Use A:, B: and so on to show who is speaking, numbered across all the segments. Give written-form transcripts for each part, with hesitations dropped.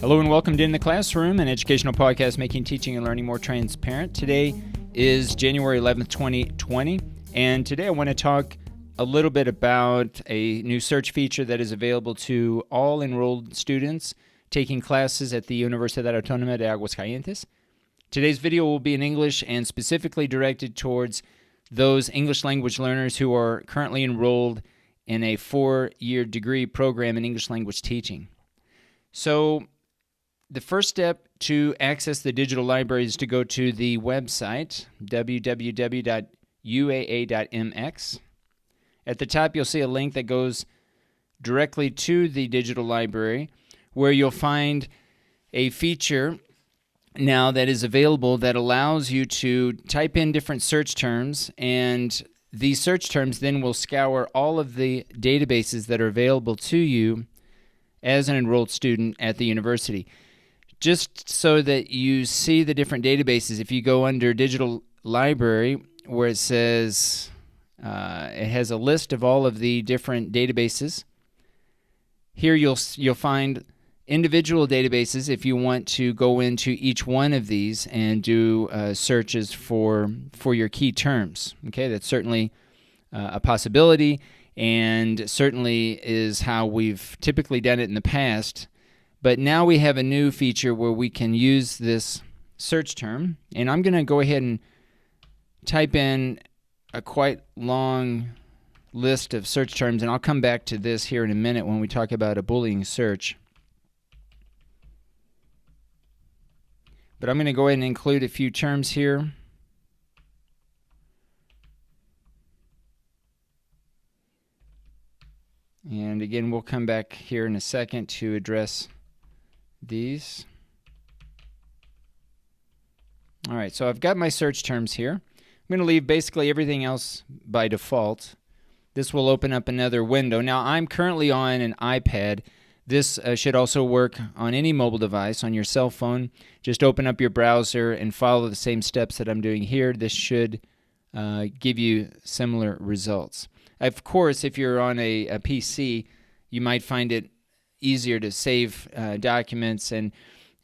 A: Hello and welcome to In the Classroom, an educational podcast making teaching and learning more transparent. Today is January 11th, 2020, and today I want to talk a little bit about a new search feature that is available to all enrolled students taking classes at the Universidad Autónoma de Aguascalientes. Today's video will be in English and specifically directed towards those English language learners who are currently enrolled in a 4-year degree program in English language teaching. So the first step to access the digital library is to go to the website, www.uaa.mx. At the top, you'll see a link that goes directly to the digital library, where you'll find a feature now that is available that allows you to type in different search terms, and these search terms then will scour all of the databases that are available to you as an enrolled student at the university. Just so that you see the different databases, if you go under Digital Library where it says it has a list of all of the different databases. Here you'll find individual databases if you want to go into each one of these and do searches for your key terms. Okay, that's certainly a possibility, and certainly is how we've typically done it in the past. But now we have a new feature where we can use this search term, and I'm going to go ahead and type in a quite long list of search terms, and I'll come back to this here in a minute when we talk about a Boolean search. But I'm going to go ahead and include a few terms here. And again, we'll come back here in a second to address these. All right, so I've got my search terms here. I'm going to leave basically everything else by default. This will open up another window. Now, I'm currently on an iPad. This should also work on any mobile device, on your cell phone. Just open up your browser and follow the same steps that I'm doing here. This should give you similar results. Of course, if you're on a PC, you might find it easier to save documents, and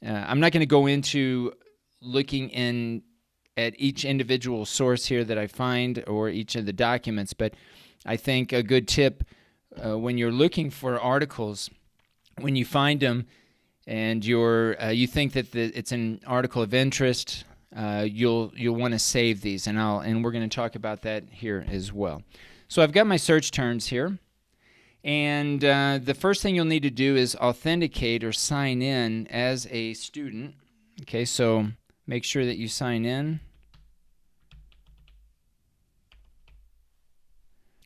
A: I'm not going to go into looking in at each individual source here that I find or each of the documents, but I think a good tip when you're looking for articles, when you find them and you think that it's an article of interest, you'll want to save these, and we're going to talk about that here as well. So I've got my search terms here. And the first thing you'll need to do is authenticate or sign in as a student. Okay, so make sure that you sign in.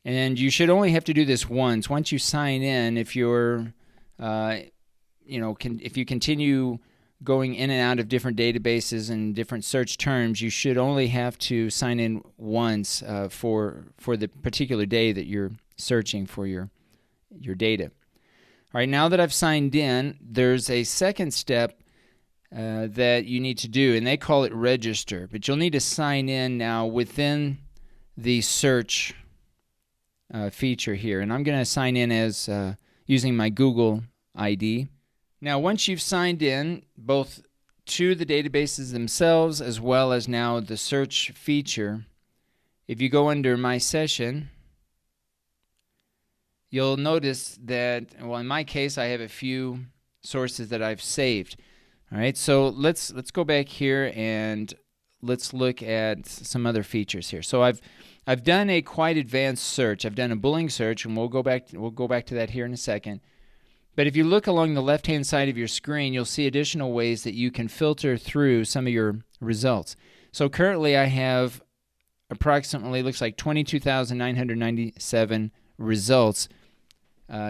A: And you should only have to do this once. Once you sign in, if you're, if you continue going in and out of different databases and different search terms, you should only have to sign in once for the particular day that you're searching for your data. All right, now that I've signed in, there's a second step that you need to do, and they call it register. But you'll need to sign in now within the search feature here. And I'm going to sign in as using my Google ID. Now, once you've signed in, both to the databases themselves as well as now the search feature, if you go under My Session, you'll notice that, well, in my case, I have a few sources that I've saved. All right, so let's go back here and let's look at some other features here. So I've done a quite advanced search. I've done a Boolean search, and we'll go back to that here in a second. But if you look along the left-hand side of your screen, you'll see additional ways that you can filter through some of your results. So currently, I have approximately, looks like 22,997 results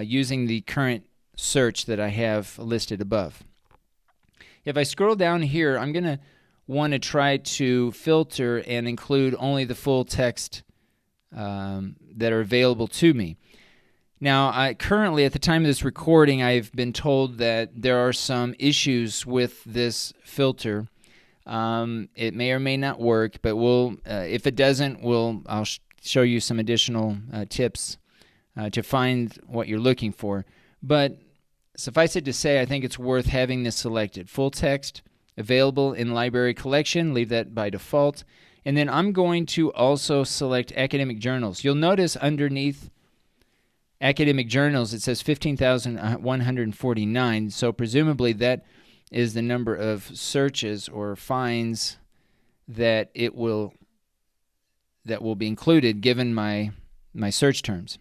A: using the current search that I have listed above. If I scroll down here, I'm going to want to try to filter and include only the full text that are available to me. Now, currently, at the time of this recording, I've been told that there are some issues with this filter. It may or may not work, but if it doesn't, I'll show you some additional tips to find what you're looking for. But suffice it to say, I think it's worth having this selected. Full text, available in library collection, leave that by default. And then I'm going to also select academic journals. You'll notice underneath academic journals it says 15,149, so presumably that is the number of searches or finds that will be included given my search terms.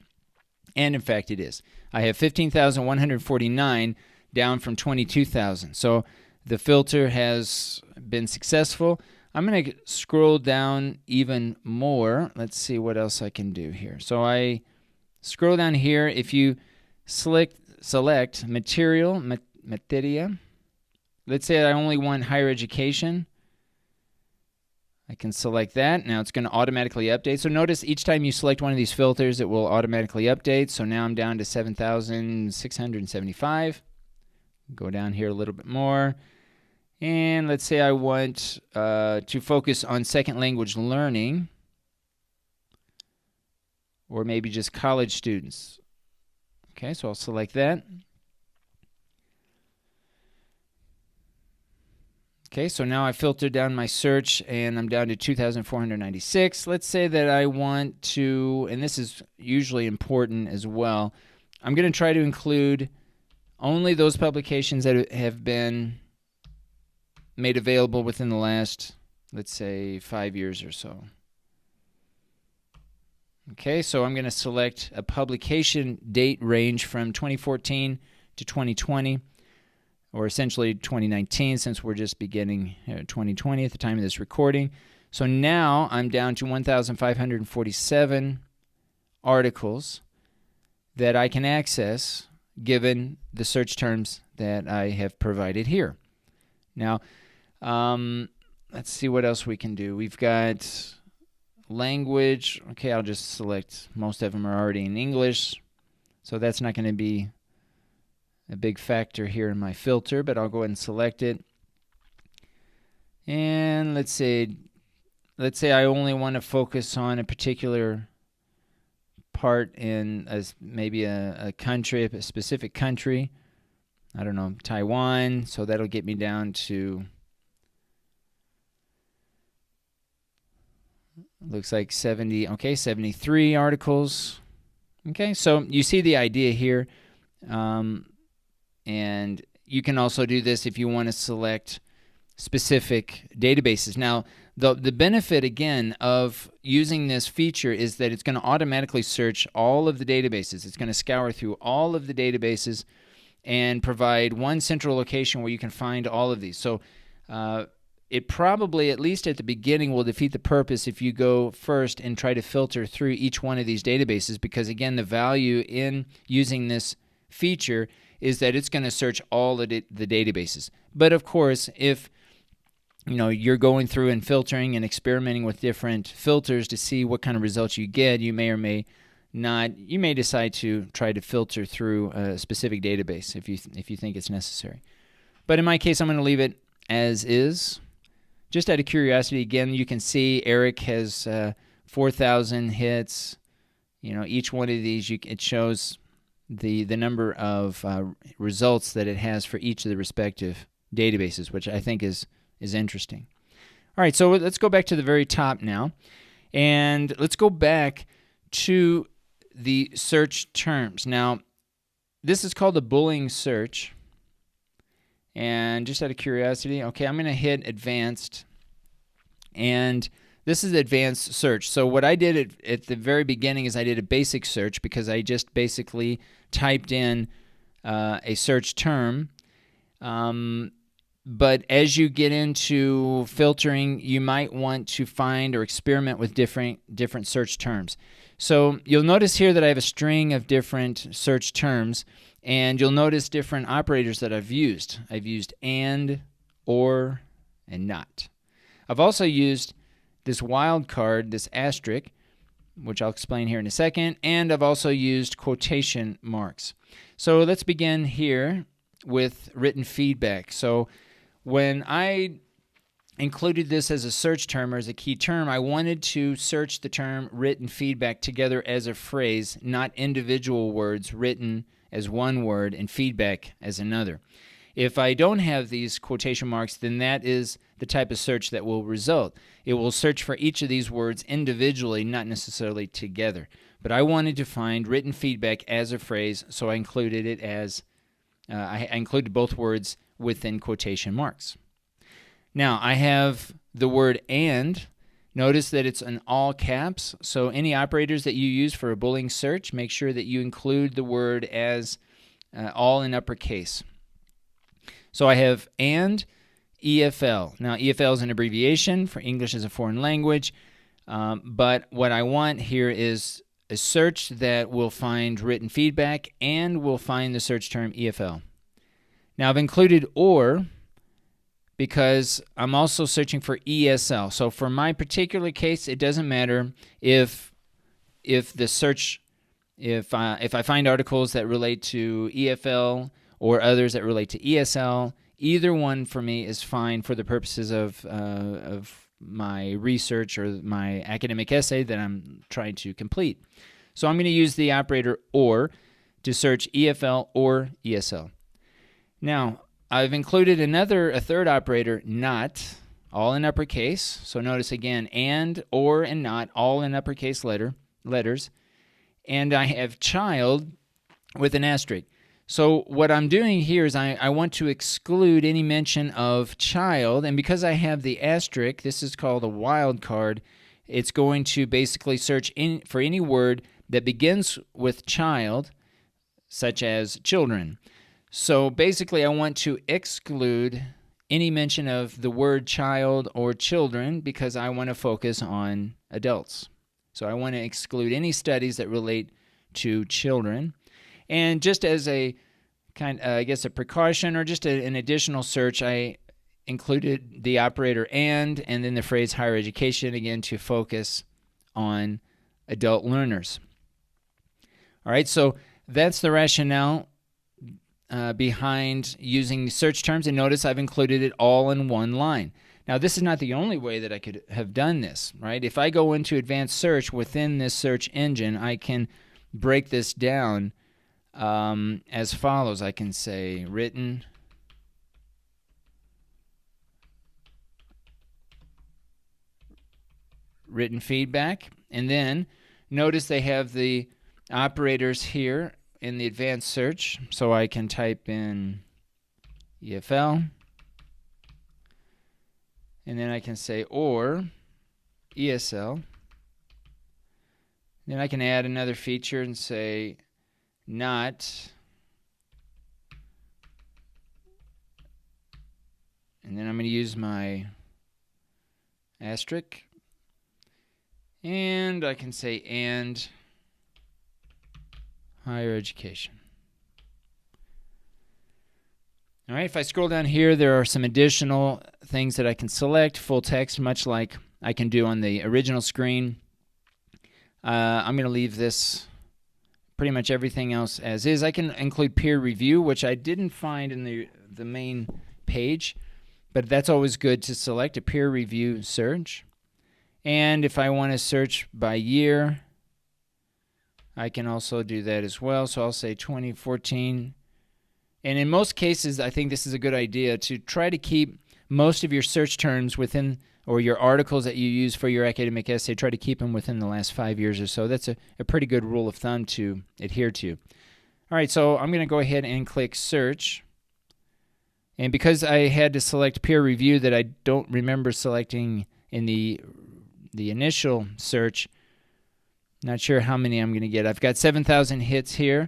A: And in fact it is. I have 15,149 down from 22,000. So the filter has been successful. I'm going to scroll down even more. Let's see what else I can do here. So I scroll down here. If you select material, materia, let's say I only want higher education. I can select that. Now it's going to automatically update. So notice each time you select one of these filters, it will automatically update. So now I'm down to 7,675. Go down here a little bit more. And let's say I want to focus on second language learning, or maybe just college students. Okay, so I'll select that. Okay, so now I filtered down my search and I'm down to 2,496. Let's say that I want to, and this is usually important as well, I'm going to try to include only those publications that have been made available within the last, let's say, 5 years or so. Okay, so I'm going to select a publication date range from 2014 to 2020. Or essentially 2019, since we're just beginning 2020 at the time of this recording. So now I'm down to 1,547 articles that I can access given the search terms that I have provided here. Now, let's see what else we can do. We've got language. Okay, I'll just select, most of them are already in English, so that's not going to be a big factor here in my filter, but I'll go ahead and select it. And let's say I only want to focus on a particular part in maybe a country, a specific country. I don't know, Taiwan. So that'll get me down to, looks like 73 articles. Okay, so you see the idea here. And you can also do this if you want to select specific databases. Now, the benefit, again, of using this feature is that it's going to automatically search all of the databases. It's going to scour through all of the databases and provide one central location where you can find all of these. So it probably, at least at the beginning, will defeat the purpose if you go first and try to filter through each one of these databases, because, again, the value in using this feature is that it's going to search all of the databases. But of course, if you're going through and filtering and experimenting with different filters to see what kind of results you get, you may or may not. You may decide to try to filter through a specific database if you think it's necessary. But in my case, I'm going to leave it as is. Just out of curiosity, again, you can see Eric has 4,000 hits. Each one of these, it shows the number of results that it has for each of the respective databases, which I think is interesting. All right, so let's go back to the very top now, and let's go back to the search terms. Now, this is called a Boolean search, and just out of curiosity, okay, I'm going to hit Advanced, and this is advanced search. So what I did at the very beginning is I did a basic search because I just basically typed in a search term. But as you get into filtering, you might want to find or experiment with different search terms. So you'll notice here that I have a string of different search terms, and you'll notice different operators that I've used. I've used and, or, and not. I've also used this wildcard, this asterisk, which I'll explain here in a second, and I've also used quotation marks. So let's begin here with written feedback. So when I included this as a search term or as a key term, I wanted to search the term written feedback together as a phrase, not individual words written as one word and feedback as another. If I don't have these quotation marks, then that is the type of search that will result. It will search for each of these words individually, not necessarily together. But I wanted to find written feedback as a phrase, so I included it as I included both words within quotation marks. Now, I have the word and. Notice that it's in all caps, so any operators that you use for a Boolean search, make sure that you include the word as all in uppercase. So I have and EFL. Now, EFL is an abbreviation for English as a foreign language, but what I want here is a search that will find written feedback and will find the search term EFL. Now, I've included or because I'm also searching for ESL. So for my particular case, it doesn't matter if the search, if I find articles that relate to EFL or others that relate to ESL, either one for me is fine for the purposes of my research or my academic essay that I'm trying to complete. So I'm going to use the operator OR to search EFL or ESL. Now, I've included a third operator, not, all in uppercase. So notice again, and, or, and not, all in uppercase letters. And I have child with an asterisk. So what I'm doing here is I want to exclude any mention of child, and because I have the asterisk, this is called a wildcard, it's going to basically search for any word that begins with child, such as children. So basically I want to exclude any mention of the word child or children because I want to focus on adults. So I want to exclude any studies that relate to children. And just as a a precaution or just an additional search, I included the operator and then the phrase higher education again to focus on adult learners. All right, so that's the rationale behind using the search terms, and notice I've included it all in one line. Now, this is not the only way that I could have done this, right? If I go into advanced search within this search engine, I can break this down as follows. I can say written feedback, and then notice they have the operators here in the advanced search, so I can type in EFL, and then I can say or ESL. Then I can add another feature and say not, and then I'm going to use my asterisk, and I can say and higher education. All right, if I scroll down here, there are some additional things that I can select, full text, much like I can do on the original screen. I'm going to leave this pretty much everything else as is. I can include peer review, which I didn't find in the main page, but that's always good to select a peer review search. And if I want to search by year, I can also do that as well. So I'll say 2014. And in most cases, I think this is a good idea to try to keep most of your search terms within, or your articles that you use for your academic essay, try to keep them within the last 5 years or so. That's a pretty good rule of thumb to adhere to. All right, so I'm going to go ahead and click search. And because I had to select peer review that I don't remember selecting in the initial search, not sure how many I'm going to get. I've got 7,000 hits here.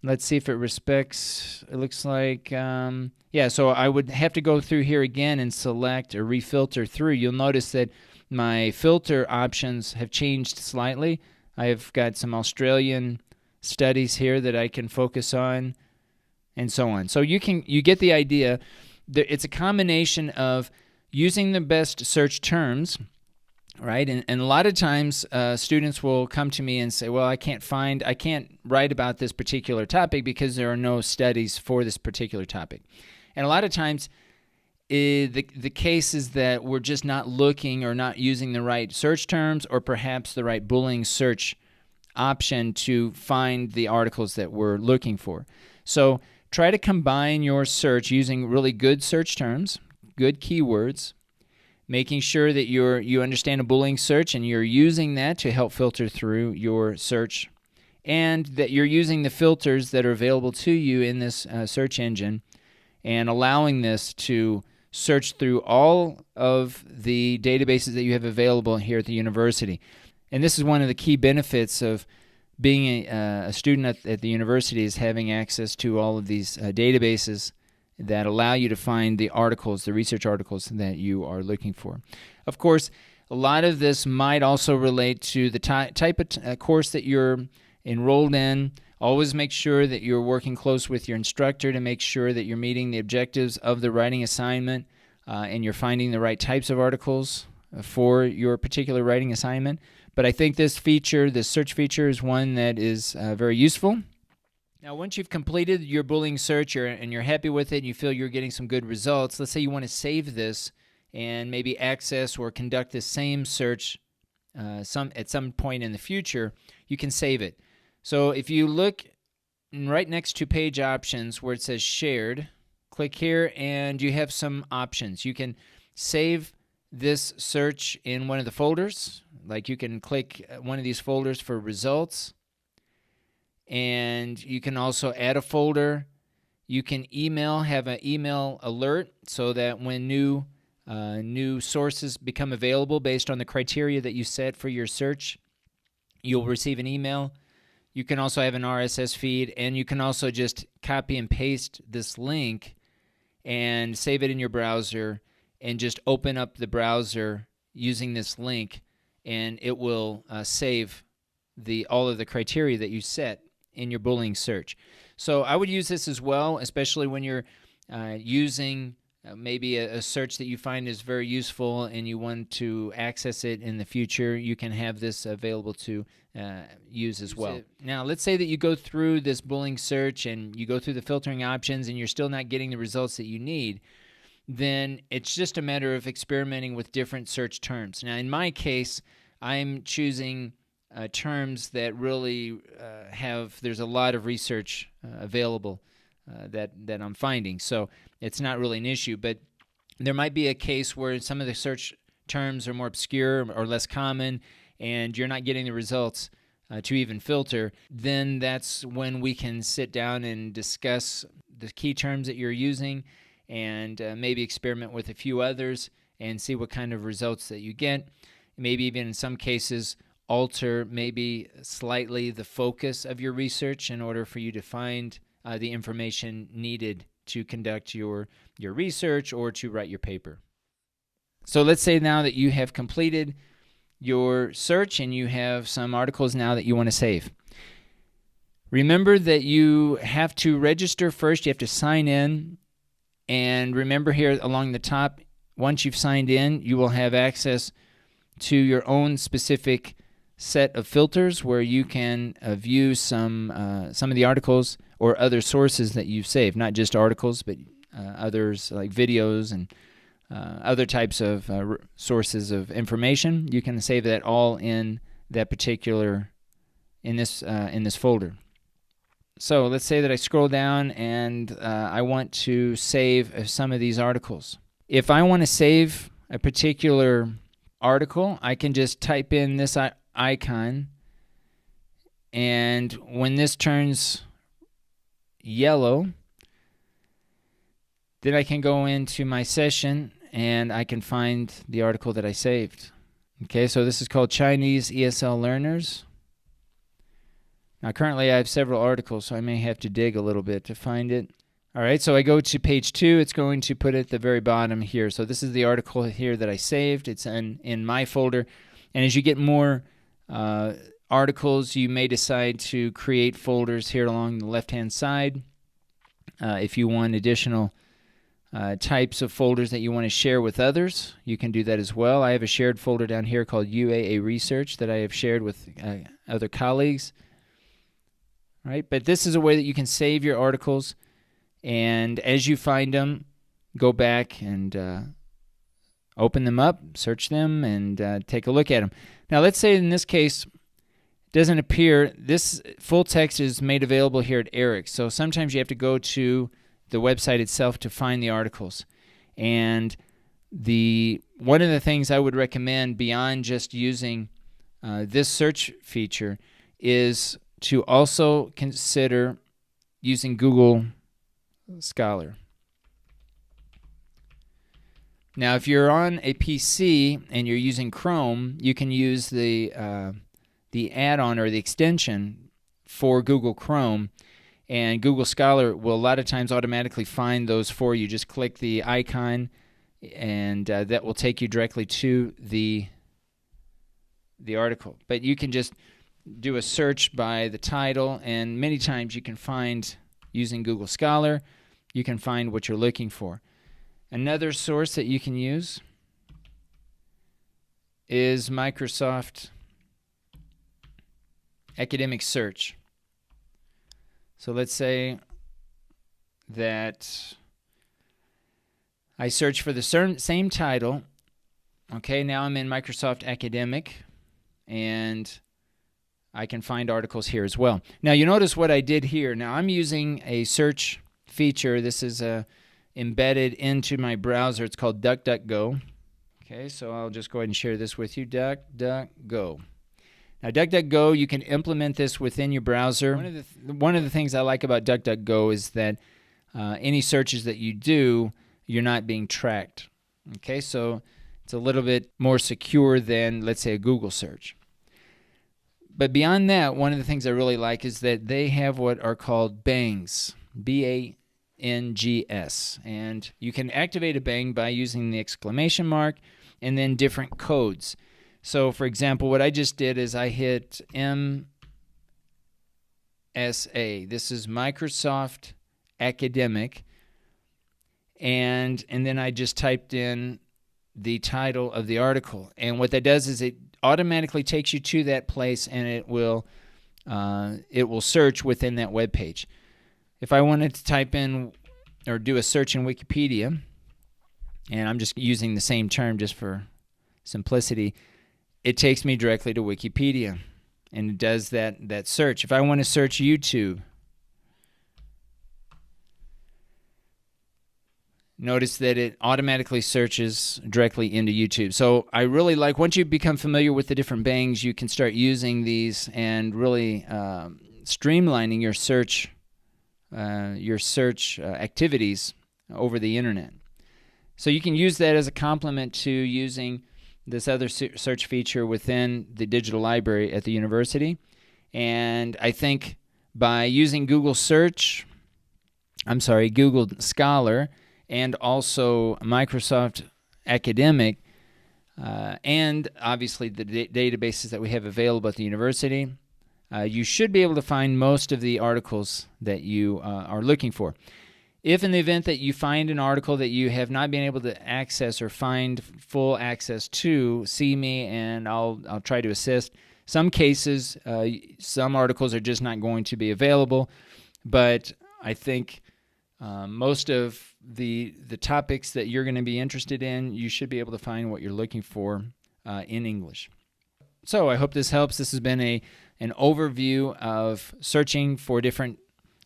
A: Let's see if it respects. It looks like, yeah, so I would have to go through here again and select or refilter through. You'll notice that my filter options have changed slightly. I've got some Australian studies here that I can focus on and so on. So you get the idea. It's a combination of using the best search terms, right? And a lot of times students will come to me and say, well, I can't write about this particular topic because there are no studies for this particular topic. And a lot of times the case is that we're just not looking or not using the right search terms or perhaps the right Boolean search option to find the articles that we're looking for. So try to combine your search using really good search terms, good keywords, making sure that you understand a Boolean search and you're using that to help filter through your search, and that you're using the filters that are available to you in this search engine and allowing this to search through all of the databases that you have available here at the university. And this is one of the key benefits of being a student at the university, is having access to all of these databases that allow you to find the articles, the research articles that you are looking for. Of course, a lot of this might also relate to the type of course that you're enrolled in. Always make sure that you're working close with your instructor to make sure that you're meeting the objectives of the writing assignment and you're finding the right types of articles for your particular writing assignment. But I think this feature, this search feature, is one that is very useful. Now, once you've completed your Boolean search and you're happy with it and you feel you're getting some good results, let's say you want to save this and maybe access or conduct the same search at some point in the future, you can save it. So if you look right next to page options where it says shared, click here and you have some options. You can save this search in one of the folders, like you can click one of these folders for results, and you can also add a folder. You can have an email alert so that when new sources become available based on the criteria that you set for your search, you'll receive an email. You can also have an RSS feed, and you can also just copy and paste this link and save it in your browser and just open up the browser using this link, and it will save all of the criteria that you set in your Boolean search. So I would use this as well, especially when you're using maybe a search that you find is very useful and you want to access it in the future. You can have this available to use as well. Now, let's say that you go through this Boolean search and you go through the filtering options and you're still not getting the results that you need. Then it's just a matter of experimenting with different search terms. Now, in my case, I'm choosing terms that really there's a lot of research available that I'm finding. So it's not really an issue, but there might be a case where some of the search terms are more obscure or less common and you're not getting the results to even filter. Then that's when we can sit down and discuss the key terms that you're using and maybe experiment with a few others and see what kind of results that you get. Maybe even in some cases alter maybe slightly the focus of your research in order for you to find the information needed to conduct your research or to write your paper. So let's say now that you have completed your search and you have some articles now that you want to save. Remember that you have to register first. You have to sign in. And remember here along the top, once you've signed in, you will have access to your own specific set of filters where you can view some of the articles or other sources that you've saved, not just articles, but others like videos and other types of sources of information. You can save that all in that particular in this folder. So let's say that I scroll down and I want to save some of these articles. If I want to save a particular article, I can just type in this icon, and when this turns yellow, then I can go into my session and I can find the article that I saved. Okay, so this is called Chinese ESL Learners. Now currently I have several articles, so I may have to dig a little bit to find it. All right, so I go to page 2. It's going to put it at the very bottom here. So this is the article here that I saved. It's in my folder. And as you get more articles, you may decide to create folders here along the left-hand side. If you want additional types of folders that you want to share with others, you can do that as well. I have a shared folder down here called UAA Research that I have shared with other colleagues. Right? But this is a way that you can save your articles, and as you find them, go back and open them up, search them, and take a look at them. Now, let's say in this case, it doesn't appear. This full text is made available here at Eric. So sometimes you have to go to the website itself to find the articles. And one of the things I would recommend beyond just using this search feature is to also consider using Google Scholar. Now, if you're on a PC and you're using Chrome, you can use the add-on or the extension for Google Chrome, and Google Scholar will a lot of times automatically find those for you. Just click the icon, and that will take you directly to the article. But you can just do a search by the title, and many times you can find, using Google Scholar, you can find what you're looking for. Another source that you can use is Microsoft Academic Search. So let's say that I search for the same title. Okay, now I'm in Microsoft Academic, and I can find articles here as well. Now you notice what I did here. Now I'm using a search feature. This is embedded into my browser. It's called Duckduckgo. Okay, so I'll just go ahead and share this with you. Duckduckgo. Now, Duckduckgo, you can implement this within your browser. One of the things I like about Duckduckgo is that any searches that you do, you're not being tracked. Okay, so it's a little bit more secure than, let's say, a Google search. But beyond that, one of the things I really like is that they have what are called bangs, B-A-N-G-S, and you can activate a bang by using the exclamation mark and then different codes. So, for example, what I just did is I hit MSA. This is Microsoft Academic, and then I just typed in the title of the article. And what that does is it automatically takes you to that place, and it will search within that web page. If I wanted to type in or do a search in Wikipedia, and I'm just using the same term just for simplicity, it takes me directly to Wikipedia, and it does that search. If I want to search YouTube, notice that it automatically searches directly into YouTube. So I really like, once you become familiar with the different bangs, you can start using these and really streamlining your search activities over the internet. So you can use that as a complement to using this other search feature within the digital library at the university. And I think by using Google Scholar, and also Microsoft Academic, and obviously the databases that we have available at the university, you should be able to find most of the articles that you are looking for. If in the event that you find an article that you have not been able to access or find full access to, see me and I'll try to assist. Some cases, some articles are just not going to be available, but I think most of the topics that you're going to be interested in, you should be able to find what you're looking for in English. So I hope this helps. This has been an overview of searching for different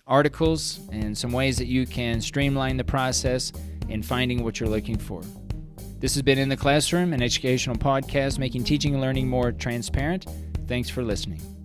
A: articles and some ways that you can streamline the process in finding what you're looking for. This has been In the Classroom, an educational podcast making teaching and learning more transparent. Thanks for listening.